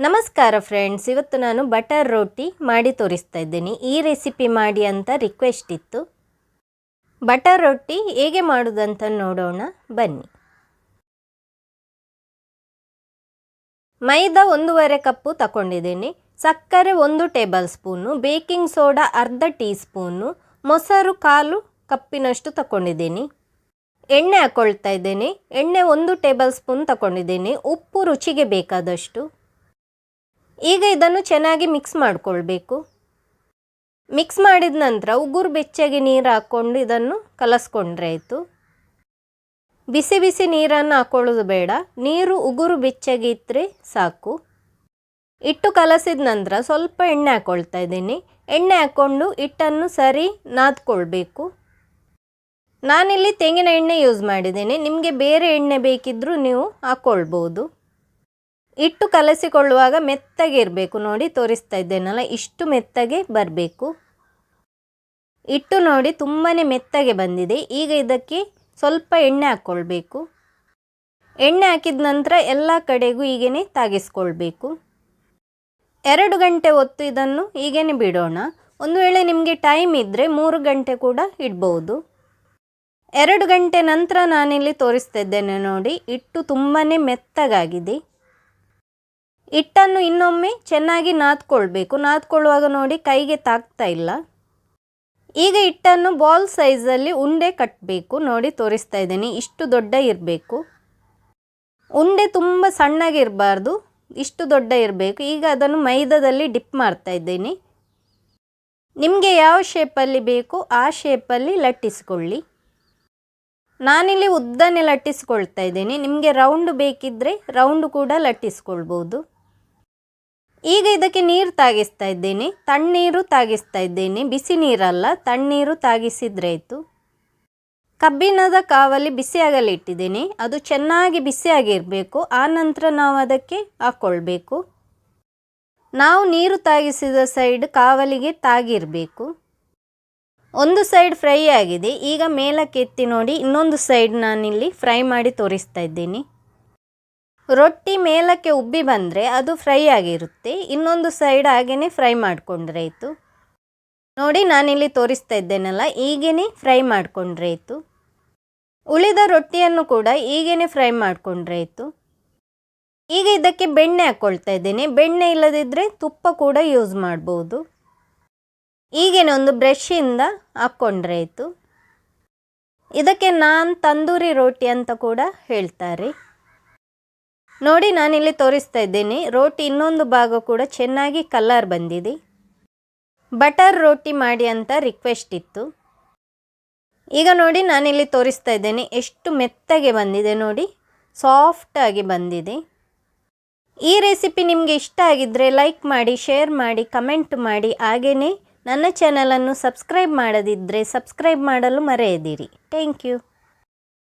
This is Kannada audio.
ನಮಸ್ಕಾರ ಫ್ರೆಂಡ್ಸ್, ಇವತ್ತು ನಾನು ಬಟರ್ ರೋಟಿ ಮಾಡಿ ತೋರಿಸ್ತಾ ಇದ್ದೀನಿ. ಈ ರೆಸಿಪಿ ಮಾಡಿ ಅಂತ ರಿಕ್ವೆಸ್ಟ್ ಇತ್ತು. ಬಟರ್ ರೋಟಿ ಹೇಗೆ ಮಾಡೋದಂತ ನೋಡೋಣ ಬನ್ನಿ. ಮೈದಾ 1.5 ಕಪ್ಪು ತಗೊಂಡಿದ್ದೀನಿ. ಸಕ್ಕರೆ 1 ಟೇಬಲ್ ಸ್ಪೂನು, ಬೇಕಿಂಗ್ ಸೋಡಾ ಅರ್ಧ ಟೀ ಸ್ಪೂನು, ಮೊಸರು 1/4 ಕಪ್ಪಿನಷ್ಟು ತಗೊಂಡಿದ್ದೀನಿ. ಎಣ್ಣೆ ಹಾಕ್ಕೊಳ್ತಾ ಇದ್ದೀನಿ. ಎಣ್ಣೆ 1 ಟೇಬಲ್ ಸ್ಪೂನ್ ತಗೊಂಡಿದ್ದೀನಿ. ಉಪ್ಪು ರುಚಿಗೆ ಬೇಕಾದಷ್ಟು. ಈಗ ಇದನ್ನು ಚೆನ್ನಾಗಿ ಮಿಕ್ಸ್ ಮಾಡಿಕೊಳ್ಬೇಕು. ಮಿಕ್ಸ್ ಮಾಡಿದ ನಂತರ ಉಗುರು ಬೆಚ್ಚಗೆ ನೀರು ಹಾಕ್ಕೊಂಡು ಇದನ್ನು ಕಲಸ್ಕೊಂಡ್ರೆ ಆಯಿತು. ಬಿಸಿ ಬಿಸಿ ನೀರನ್ನು ಹಾಕ್ಕೊಳ್ಳೋದು ಬೇಡ, ನೀರು ಉಗುರು ಬೆಚ್ಚಗೆ ಇದ್ದರೆ ಸಾಕು. ಹಿಟ್ಟು ಕಲಸಿದ ನಂತರ ಸ್ವಲ್ಪ ಎಣ್ಣೆ ಹಾಕ್ಕೊಳ್ತಾ ಇದ್ದೀನಿ. ಎಣ್ಣೆ ಹಾಕ್ಕೊಂಡು ಹಿಟ್ಟನ್ನು ಸರಿ ನಾದ್ಕೊಳ್ಬೇಕು. ನಾನಿಲ್ಲಿ ತೆಂಗಿನ ಎಣ್ಣೆ ಯೂಸ್ ಮಾಡಿದ್ದೀನಿ. ನಿಮಗೆ ಬೇರೆ ಎಣ್ಣೆ ಬೇಕಿದ್ದರೂ ನೀವು ಹಾಕ್ಕೊಳ್ಬೋದು. ಹಿಟ್ಟು ಕಲಸಿಕೊಳ್ಳುವಾಗ ಮೆತ್ತಗೆ ಇರಬೇಕು. ನೋಡಿ ತೋರಿಸ್ತಾ ಇದ್ದೇನಲ್ಲ, ಇಷ್ಟು ಮೆತ್ತಗೆ ಬರಬೇಕು. ಹಿಟ್ಟು ನೋಡಿ ತುಂಬಾ ಮೆತ್ತಗೆ ಬಂದಿದೆ. ಈಗ ಇದಕ್ಕೆ ಸ್ವಲ್ಪ ಎಣ್ಣೆ ಹಾಕ್ಕೊಳ್ಬೇಕು. ಎಣ್ಣೆ ಹಾಕಿದ ನಂತರ ಎಲ್ಲ ಕಡೆಗೂ ಹೀಗೇ ತಾಗಿಸ್ಕೊಳ್ಬೇಕು. 2 ಗಂಟೆ ಹೊತ್ತು ಇದನ್ನು ಹೀಗೇ ಬಿಡೋಣ. ಒಂದು ವೇಳೆ ನಿಮಗೆ ಟೈಮ್ ಇದ್ದರೆ 3 ಗಂಟೆ ಕೂಡ ಇಡ್ಬೋದು. 2 ಗಂಟೆ ನಂತರ ನಾನಿಲ್ಲಿ ತೋರಿಸ್ತಾ ಇದ್ದೇನೆ ನೋಡಿ, ಹಿಟ್ಟು ತುಂಬಾ ಮೆತ್ತಗಾಗಿದೆ. ಹಿಟ್ಟನ್ನು ಇನ್ನೊಮ್ಮೆ ಚೆನ್ನಾಗಿ ನಾದ್ಕೊಳ್ಬೇಕು. ನಾದ್ಕೊಳ್ಳುವಾಗ ನೋಡಿ ಕೈಗೆ ತಾಗ್ತಾ ಇಲ್ಲ. ಈಗ ಹಿಟ್ಟನ್ನು ಬಾಲ್ ಸೈಜಲ್ಲಿ ಉಂಡೆ ಕಟ್ಟಬೇಕು. ನೋಡಿ ತೋರಿಸ್ತಾ ಇದ್ದೀನಿ, ಇಷ್ಟು ದೊಡ್ಡ ಇರಬೇಕು. ಉಂಡೆ ತುಂಬ ಸಣ್ಣಗಿರಬಾರ್ದು, ಇಷ್ಟು ದೊಡ್ಡ ಇರಬೇಕು. ಈಗ ಅದನ್ನು ಮೈದಾದಲ್ಲಿ ಡಿಪ್ ಮಾಡ್ತಾ ಇದ್ದೀನಿ. ನಿಮಗೆ ಯಾವ ಶೇಪಲ್ಲಿ ಬೇಕು ಆ ಶೇಪಲ್ಲಿ ಲಟ್ಟಿಸ್ಕೊಳ್ಳಿ. ನಾನಿಲ್ಲಿ ಉದ್ದನೆ ಲಟ್ಟಿಸ್ಕೊಳ್ತಾ ಇದ್ದೀನಿ. ನಿಮಗೆ ರೌಂಡ್ ಬೇಕಿದ್ದರೆ ರೌಂಡ್ ಕೂಡ ಲಟ್ಟಿಸ್ಕೊಳ್ಬೋದು. ಈಗ ಇದಕ್ಕೆ ನೀರು ತಾಗಿಸ್ತಾ ಇದ್ದೀನಿ. ತಣ್ಣೀರು ತಾಗಿಸ್ತಾ ಇದ್ದೀನಿ, ಬಿಸಿ ನೀರಲ್ಲ, ತಣ್ಣೀರು ತಾಗಿಸಿದ್ರೆ ಆಯಿತು. ಕಬ್ಬಿಣದ ಕಾವಲಿ ಬಿಸಿಯಾಗಲು ಇಟ್ಟಿದ್ದೀನಿ. ಅದು ಚೆನ್ನಾಗಿ ಬಿಸಿಯಾಗಿರಬೇಕು. ಆನಂತರ ನಾವು ಅದಕ್ಕೆ ಹಾಕ್ಕೊಳ್ಬೇಕು. ನಾವು ನೀರು ತಾಗಿಸಿದ ಸೈಡ್ ಕಾವಲಿಗೆ ತಾಗಿರಬೇಕು. ಒಂದು ಸೈಡ್ ಫ್ರೈ ಆಗಿದೆ. ಈಗ ಮೇಲಕ್ಕೆ ಎತ್ತಿ ನೋಡಿ, ಇನ್ನೊಂದು ಸೈಡ್ ನಾನಿಲ್ಲಿ ಫ್ರೈ ಮಾಡಿ ತೋರಿಸ್ತಾ ಇದ್ದೀನಿ. ರೊಟ್ಟಿ ಮೇಲಕ್ಕೆ ಉಬ್ಬಿ ಬಂದರೆ ಅದು ಫ್ರೈ ಆಗಿರುತ್ತೆ. ಇನ್ನೊಂದು ಸೈಡ್ ಹಾಗೇ ಫ್ರೈ ಮಾಡಿಕೊಂಡ್ರೆ ಆಯಿತು. ನೋಡಿ ನಾನಿಲ್ಲಿ ತೋರಿಸ್ತಾ ಇದ್ದೇನಲ್ಲ, ಹೀಗೇ ಫ್ರೈ ಮಾಡಿಕೊಂಡ್ರೆ ಆಯಿತು. ಉಳಿದ ರೊಟ್ಟಿಯನ್ನು ಕೂಡ ಹೀಗೇ ಫ್ರೈ ಮಾಡಿಕೊಂಡ್ರೆ ಆಯಿತು. ಈಗ ಇದಕ್ಕೆ ಬೆಣ್ಣೆ ಹಾಕ್ಕೊಳ್ತಾ ಇದ್ದೀನಿ. ಬೆಣ್ಣೆ ಇಲ್ಲದಿದ್ದರೆ ತುಪ್ಪ ಕೂಡ ಯೂಸ್ ಮಾಡ್ಬೋದು. ಹೀಗೇ ಒಂದು ಬ್ರಷಿಂದ ಹಾಕ್ಕೊಂಡ್ರೆ ಆಯಿತು. ಇದಕ್ಕೆ ತಂದೂರಿ ರೋಟಿ ಅಂತ ಕೂಡ ಹೇಳ್ತಾರೆ. ನೋಡಿ ನಾನಿಲ್ಲಿ ತೋರಿಸ್ತಾ ಇದ್ದೀನಿ, ರೋಟಿ ಇನ್ನೊಂದು ಭಾಗ ಕೂಡ ಚೆನ್ನಾಗಿ ಕಲರ್ ಬಂದಿದೆ. ಬಟರ್ ರೋಟಿ ಮಾಡಿ ಅಂತ ರಿಕ್ವೆಸ್ಟ್ ಇತ್ತು. ಈಗ ನೋಡಿ ನಾನಿಲ್ಲಿ ತೋರಿಸ್ತಾ ಇದ್ದೇನೆ, ಎಷ್ಟು ಮೆತ್ತಗೆ ಬಂದಿದೆ ನೋಡಿ, ಸಾಫ್ಟಾಗಿ ಬಂದಿದೆ. ಈ ರೆಸಿಪಿ ನಿಮಗೆ ಇಷ್ಟ ಆಗಿದ್ದರೆ ಲೈಕ್ ಮಾಡಿ, ಶೇರ್ ಮಾಡಿ, ಕಮೆಂಟ್ ಮಾಡಿ. ಹಾಗೆಯೇ ನನ್ನ ಚಾನಲನ್ನು ಸಬ್ಸ್ಕ್ರೈಬ್ ಮಾಡದಿದ್ದರೆ ಸಬ್ಸ್ಕ್ರೈಬ್ ಮಾಡಲು ಮರೆಯದಿರಿ. Thank you.